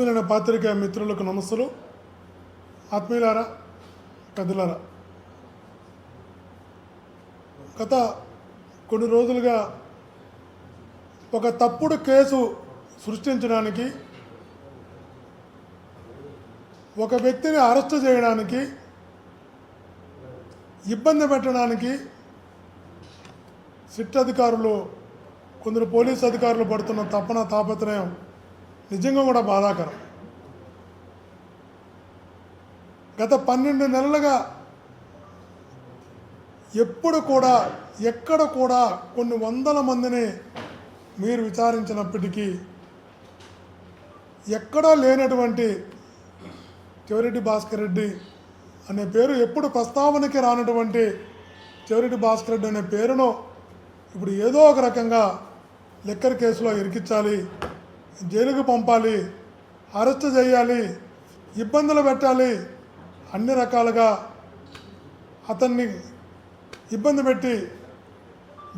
ఆత్మీయులైన పాత్రికేయ మిత్రులకు నమస్సులు. ఆత్మీయులారా, పెద్దలారా, గత కొన్ని రోజులుగా ఒక తప్పుడు కేసు సృష్టించడానికి, ఒక వ్యక్తిని అరెస్టు చేయడానికి, ఇబ్బంది పెట్టడానికి సిట్ అధికారులు, కొందరు పోలీసు అధికారులు పడుతున్న తపన తాపత్రయం నిజంగా కూడా బాధాకరం. గత 12 నెలలుగా ఎప్పుడు కూడా ఎక్కడ కూడా కొన్ని వందల మందిని మీరు విచారించినప్పటికీ ఎక్కడా లేనటువంటి చెవిరెడ్డి భాస్కర్ రెడ్డి అనే పేరు, ఎప్పుడు ప్రస్తావనకి రానటువంటి చెవిరెడ్డి భాస్కర్ రెడ్డి అనే పేరును ఇప్పుడు ఏదో ఒక రకంగా లిక్కర్ కేసులో ఇరికించాలి, జైలుకు పంపాలి, అరెస్ట్ చేయాలి, ఇబ్బందులు పెట్టాలి, అన్ని రకాలుగా అతన్ని ఇబ్బంది పెట్టి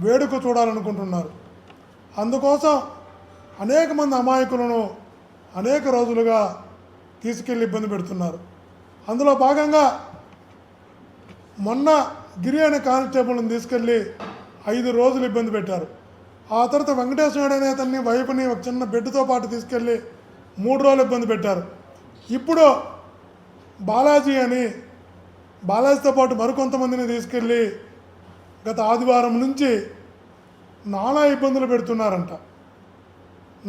వేడుక చూడాలనుకుంటున్నారు. అందుకోసం అనేక మంది అమాయకులను అనేక రోజులుగా తీసుకెళ్ళి ఇబ్బంది పెడుతున్నారు. అందులో భాగంగా మొన్న గిరి అనే కానిస్టేబుల్ని తీసుకెళ్ళి 5 రోజులు ఇబ్బంది పెట్టారు. ఆ తర్వాత వెంకటేశ్వర అనే అతన్ని వైపుని ఒక చిన్న బెడ్తో పాటు తీసుకెళ్ళి 3 రోజులు ఇబ్బంది పెట్టారు. ఇప్పుడు బాలాజీ అని, బాలాజీతో పాటు మరికొంతమందిని తీసుకెళ్ళి గత ఆదివారం నుంచి నానా ఇబ్బందులు పెడుతున్నారంట,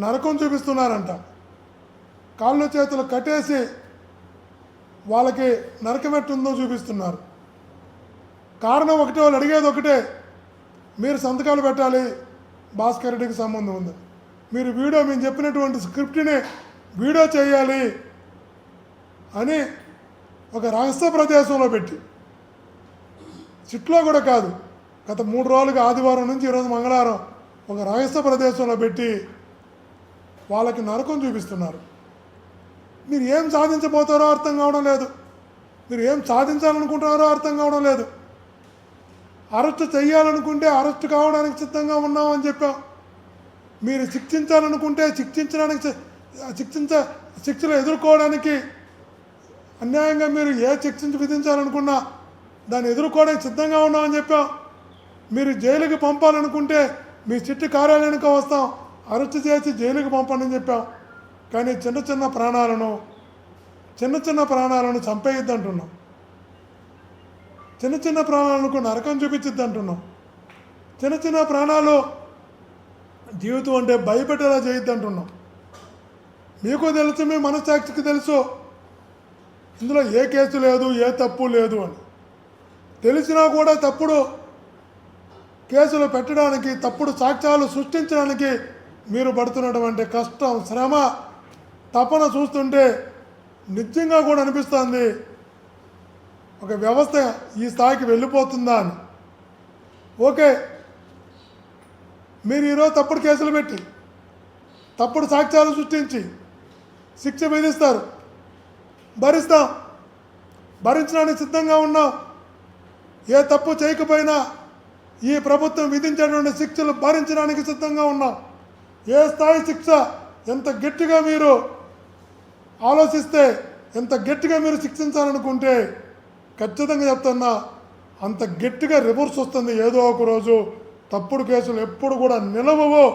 నరకం చూపిస్తున్నారంట. కాళ్ళు చేతులు కట్టేసి వాళ్ళకి నరకం ఎట్టుందో చూపిస్తున్నారు. కారణం ఒకటే, వాళ్ళు అడిగేది ఒకటే, మీరు సంతకాలు పెట్టాలి, భాస్కర్ రెడ్డికి సంబంధం ఉంది, మీరు మేము చెప్పినటువంటి స్క్రిప్ట్ని వీడియో చేయాలి అని ఒక రహస్య ప్రదేశంలో పెట్టి, సిట్లో కూడా కాదు, గత 3 రోజులుగా ఆదివారం నుంచి ఈరోజు మంగళవారం ఒక రహస్య ప్రదేశంలో పెట్టి వాళ్ళకి నరకం చూపిస్తున్నారు. మీరు ఏం సాధించబోతారో అర్థం కావడం లేదు, మీరు ఏం సాధించాలనుకుంటున్నారో అర్థం కావడం లేదు. అరెస్ట్ చేయాలనుకుంటే అరెస్ట్ కావడానికి సిద్ధంగా ఉన్నామని చెప్పాం. మీరు శిక్షించాలనుకుంటే శిక్షలు ఎదుర్కోవడానికి, అన్యాయంగా మీరు ఏ శిక్ష విధించాలనుకున్నా దాన్ని ఎదుర్కోవడానికి సిద్ధంగా ఉన్నామని చెప్పాం. మీరు జైలుకి పంపాలనుకుంటే మీ సిట్టు కార్యాలయానికి వస్తాం, అరెస్ట్ చేసి జైలుకి పంపండి అని చెప్పాం. కానీ చిన్న చిన్న ప్రాణాలను చంపేయద్దంటున్నాం, చిన్న ప్రాణాలకు నరకం చూపించద్దు అంటున్నాం. చిన్న ప్రాణాలు జీవితం అంటే భయపెట్టేలా చేయొద్దు అంటున్నాం. మీకు తెలుసు, మీ మనస్సాక్షికి తెలుసు ఇందులో ఏ కేసు లేదు, ఏ తప్పు లేదు అని తెలిసినా కూడా తప్పుడు కేసులు పెట్టడానికి, తప్పుడు సాక్ష్యాలు సృష్టించడానికి మీరు పడుతున్నటువంటి కష్టం, శ్రమ, తపన చూస్తుంటే నిజంగా కూడా అనిపిస్తుంది ఒక వ్యవస్థ ఈ స్థాయికి వెళ్ళిపోతుందా అని. ఓకే, మీరు ఈరోజు తప్పుడు కేసులు పెట్టి తప్పుడు సాక్ష్యాలు సృష్టించి శిక్ష విధిస్తారు, భరిస్తాం, భరించడానికి సిద్ధంగా ఉన్నాం. ఏ తప్పు చేయకపోయినా ఈ ప్రభుత్వం విధించేటువంటి శిక్షలు భరించడానికి సిద్ధంగా ఉన్నాం. ఏ స్థాయి శిక్ష, ఎంత గట్టిగా మీరు ఆలోచిస్తే, ఎంత గట్టిగా మీరు శిక్షించాలనుకుంటే ఖచ్చితంగా చెప్తున్నా అంత గట్టిగా రివర్స్ వస్తుంది ఏదో ఒక రోజు. తప్పుడు కేసులు ఎప్పుడు కూడా నిలవవో,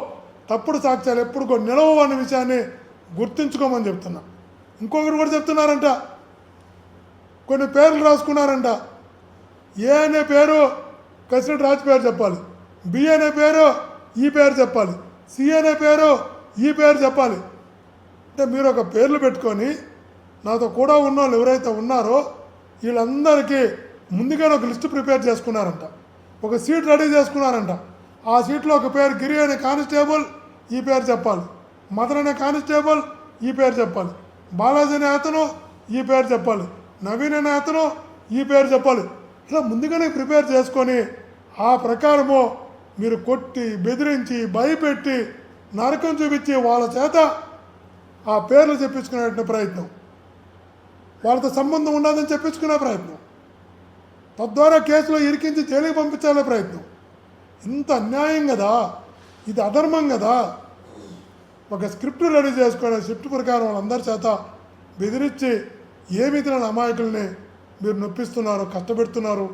తప్పుడు సాక్ష్యాలు ఎప్పుడు కూడా నిలవవు అనే విషయాన్ని గుర్తుంచుకోమని చెప్తున్నా. ఇంకొకరు కూడా చెప్తున్నారంట, కొన్ని పేర్లు రాసుకున్నారంట. ఏ అనే పేరు కసిరెడ్డి రాజు పేరు చెప్పాలి, బి అనే పేరు ఈ పేరు చెప్పాలి, సి అనే పేరు ఈ పేరు చెప్పాలి. అంటే మీరు ఒక పేర్లు పెట్టుకొని నాతో కూడా ఉన్న వాళ్ళు ఎవరైతే ఉన్నారో వీళ్ళందరికీ ముందుగానే ఒక లిస్టు ప్రిపేర్ చేసుకున్నారంట, ఒక సీట్ రెడీ చేసుకున్నారంట. ఆ సీట్లో ఒక పేరు గిరి అనే కానిస్టేబుల్ ఈ పేరు చెప్పాలి, మదన్ అనే కానిస్టేబుల్ ఈ పేరు చెప్పాలి, బాలాజీ అనే అతను ఈ పేరు చెప్పాలి, నవీన్ అనే అతను ఈ పేరు చెప్పాలి. ఇలా ముందుగానే ప్రిపేర్ చేసుకొని ఆ ప్రకారము మీరు కొట్టి, బెదిరించి, భయపెట్టి, నరకం చూపించి వాళ్ళ చేత ఆ పేర్లు చెప్పించుకునే ప్రయత్నం, వాళ్ళతో సంబంధం ఉండదని చెప్పించుకునే ప్రయత్నం, తద్వారా కేసులో ఇరికించి జైలుకి పంపించాలనే ప్రయత్నం. ఇంత అన్యాయం కదా, ఇది అధర్మం కదా. ఒక స్క్రిప్ట్ రెడీ చేసుకొని స్క్రిప్ట్ ప్రకారం వాళ్ళందరి చేత బెదిరించి ఏమి తినని అమాయకుల్ని మీరు నొప్పిస్తున్నారు, కష్టపెడుతున్నారు,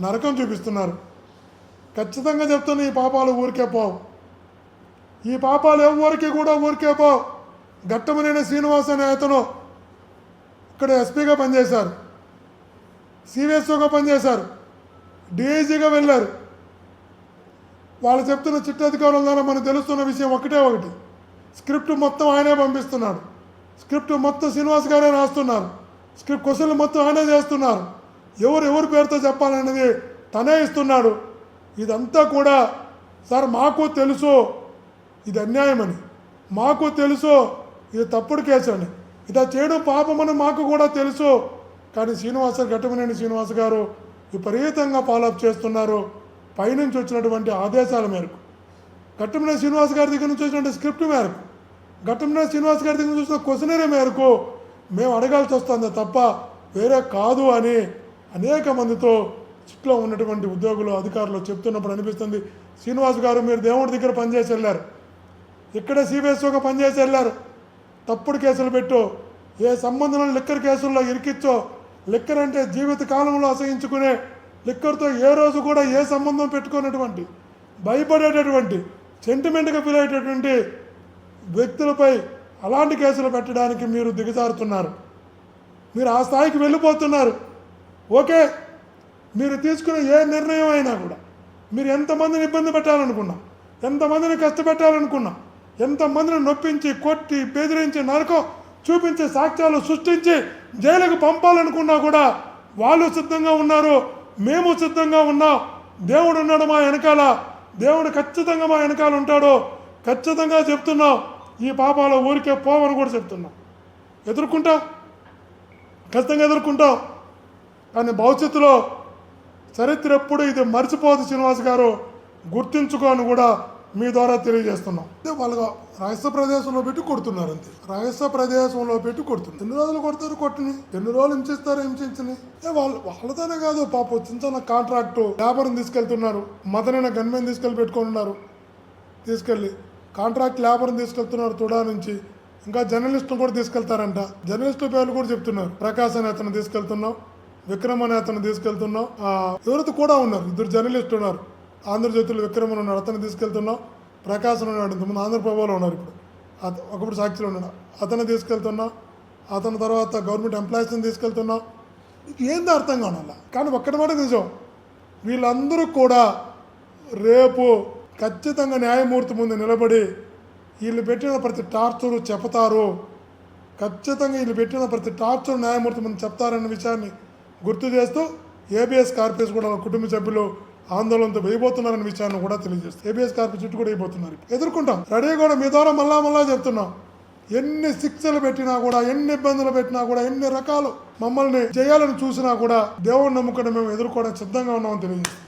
నరకం చూపిస్తున్నారు. ఖచ్చితంగా చెప్తున్నా, ఈ పాపాలు ఊరికే పోవు. ఈ పాపాలు ఎవరికి కూడా ఊరికే పోవు. ఘట్టమనేని శ్రీనివాస్ అనే అతను ఇక్కడ ఎస్పీగా పనిచేశారు, సివిఎస్ఓగా పనిచేశారు, డిఐజీగా వెళ్ళారు. వాళ్ళు చెప్తున్న చిట్టాధికారుల ద్వారా మనకు తెలుస్తున్న విషయం ఒకటే ఒకటి, స్క్రిప్ట్ మొత్తం ఆయనే పంపిస్తున్నాడు, స్క్రిప్ట్ మొత్తం శ్రీనివాస్ గారే రాస్తున్నారు, స్క్రిప్ట్ క్వశ్చన్లు మొత్తం ఆయనే చేస్తున్నారు, ఎవరి పేరుతో చెప్పాలనేది తనే ఇస్తున్నాడు. ఇదంతా కూడా సార్ మాకు తెలుసు ఇది అన్యాయమని, మాకు తెలుసు ఇది తప్పుడు కేసు అని, ఇలా చేయడం పాపమని మాకు కూడా తెలుసు. కానీ ఘట్టమనేని శ్రీనివాస్ గారు విపరీతంగా ఫాలోఅప్ చేస్తున్నారు. పైనుంచి వచ్చినటువంటి ఆదేశాల మేరకు, ఘట్టమనేని శ్రీనివాస్ గారి దగ్గర నుంచి వచ్చినటువంటి స్క్రిప్ట్ మేరకు, ఘట్టమనేని శ్రీనివాస్ గారి దగ్గర నుంచి వచ్చిన క్వశ్చనరీ మేరకు మేము అడగాల్సి వస్తుంది తప్ప వేరే కాదు అని అనేక మందితో చుట్టూ ఉన్నటువంటి ఉద్యోగులు, అధికారులు చెప్తున్నప్పుడు అనిపిస్తుంది, శ్రీనివాస్ గారు మీరు దేవుడి దగ్గర పనిచేసి వెళ్ళారు, ఇక్కడే సిబిఎస్ఓగా పనిచేసి వెళ్ళారు, తప్పుడు కేసులు పెట్టు, ఏ సంబంధం లిక్కర్ కేసుల్లో ఇరికిచ్చో, లిక్కర్ అంటే జీవిత కాలంలో అసహించుకునే, లిక్కర్తో ఏ రోజు కూడా ఏ సంబంధం పెట్టుకునేటువంటి, భయపడేటటువంటి, సెంటిమెంట్గా ఫీల్ అయ్యేటటువంటి వ్యక్తులపై అలాంటి కేసులు పెట్టడానికి మీరు దిగజారుతున్నారు. మీరు ఆ స్థాయికి వెళ్ళిపోతున్నారు. ఓకే, మీరు తీసుకునే ఏ నిర్ణయం అయినా కూడా, మీరు ఎంతమందిని ఇబ్బంది పెట్టాలనుకున్నా, ఎంతమందిని కష్టపెట్టాలనుకున్నా, ఎంతమందిని నొప్పించి, కొట్టి, బెదిరించి, నరకం చూపించి, సాక్ష్యాలు సృష్టించి జైలుకు పంపాలనుకున్నా కూడా వాళ్ళు సిద్ధంగా ఉన్నారు, మేము సిద్ధంగా ఉన్నాం. దేవుడు ఉన్నాడు మా వెనకాల, దేవుడు ఖచ్చితంగా మా వెనకాల ఉంటాడు. ఖచ్చితంగా చెప్తున్నాం, ఈ పాపాలు ఊరికే పోవని కూడా చెప్తున్నాం. ఎదుర్కొంటాం, ఖచ్చితంగా ఎదుర్కొంటాం. కానీ భవిష్యత్తులో చరిత్ర ఎప్పుడు ఇది మర్చిపోదు శ్రీనివాస్ గారు, గుర్తించుకోని కూడా మీ ద్వారా తెలియజేస్తున్నాం. వాళ్ళగా రహస్య ప్రదేశంలో పెట్టి కొడుతున్నారు, అంతే. రహస్య ప్రదేశంలో పెట్టి కొడుతున్నారు. ఎన్ని రోజులు కొడతారు, కొట్టిని ఎన్ని రోజులు హింసిస్తారు, హింసించని. వాళ్ళతోనే కాదు, పాప చిన్న కాంట్రాక్టు లేబర్ని తీసుకెళ్తున్నారు, మదనైన గన్మెన్ తీసుకెళ్ళి పెట్టుకొని ఉన్నారు, తీసుకెళ్ళి కాంట్రాక్ట్ లేబర్ని తీసుకెళ్తున్నారు తుడా నుంచి. ఇంకా జర్నలిస్టును కూడా తీసుకెళ్తారంట. జర్నలిస్టు పేర్లు కూడా చెప్తున్నారు. ప్రకాశ్ అనే అతను తీసుకెళ్తున్నాం, విక్రమ్ అనే అతను తీసుకెళ్తున్నాం, ఎవరితో కూడా ఉన్నారు, 2 జర్నలిస్టులు ఉన్నారు. ఆంధ్రజ్యోతిలో విక్రమన్ ఉన్నాడు, అతను తీసుకెళ్తున్నాం. ప్రకాశం ఉన్నాడు, ఇంతకుముందు ఆంధ్రప్రభలో ఉన్నారు, ఇప్పుడు ఒకప్పుడు సాక్షిలో ఉన్నాడు, అతను తీసుకెళ్తున్నాం. అతని తర్వాత గవర్నమెంట్ ఎంప్లాయీస్ని తీసుకెళ్తున్నాం. ఏందో అర్థం కావాల. కానీ ఒక్కటి మాట నిజం, వీళ్ళందరూ కూడా రేపు ఖచ్చితంగా న్యాయమూర్తి ముందు నిలబడి వీళ్ళు పెట్టిన ప్రతి టార్చరు చెప్తారు. ఖచ్చితంగా వీళ్ళు పెట్టిన ప్రతి టార్చర్ న్యాయమూర్తి ముందు చెప్తారన్న విషయాన్ని గుర్తు చేస్తూ ఏబిఎస్ కార్పొరేస్ కూడా కుటుంబ సభ్యులు ఆందోళనతో వేయబోతున్నారనే విషయాన్ని కూడా తెలియజేస్తారు. ఏబిఎస్ కార్పొరేట్ చుట్టూ కూడా వేయబోతున్నారు. ఎదుర్కొంటాం, రెడీ కూడా. మీ ద్వారా మళ్ళా చెప్తున్నాం, ఎన్ని శిక్షలు పెట్టినా కూడా, ఎన్ని ఇబ్బందులు పెట్టినా కూడా, ఎన్ని రకాలు మమ్మల్ని చేయాలని చూసినా కూడా దేవుడిని నమ్ముకుని మేము ఎదుర్కోవడానికి సిద్ధంగా ఉన్నామని తెలియజేస్తాం.